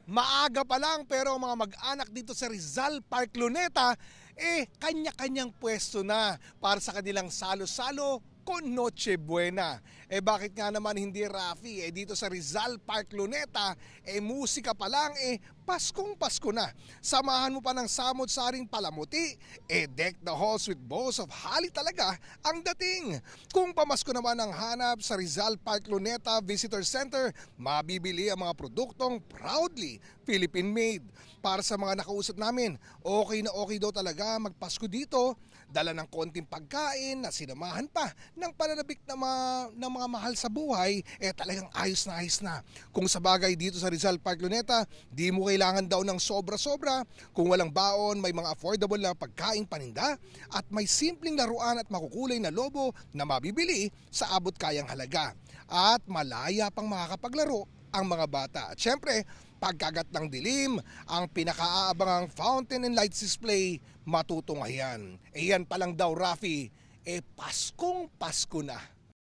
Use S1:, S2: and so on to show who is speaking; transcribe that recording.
S1: Maaga pa lang pero ang mga mag-anak dito sa Rizal Park Luneta, kanya-kanyang pwesto na para sa kanilang salo-salo con Noche Buena. Bakit nga naman hindi, Rafi? Dito sa Rizal Park Luneta, musika pa lang, Paskong Pasko na. Samahan mo pa ng samot-saring palamuti, deck the halls with bows of holly talaga ang dating. Kung pamasko naman ang hanap sa Rizal Park Luneta Visitor Center, mabibili ang mga produktong proudly Philippine-made. Para sa mga nakausap namin, okay na okay daw talaga magpasko dito, dala ng konting pagkain na sinamahan pa ng pananabik ng mga mahal sa buhay, talagang ayos na ayos na. Kung sa bagay dito sa Rizal Park Luneta, di mo kailangan daw ng sobra-sobra. Kung walang baon, may mga affordable na pagkain paninda at may simpleng laruan at makukulay na lobo na mabibili sa abot kayang halaga. At malaya pang makakapaglaro ang mga bata. At syempre, pagkagat ng dilim, ang pinakaaabangang fountain and lights display, matutunghayan. Yan pa lang daw, Rafi, Paskong Pasko na.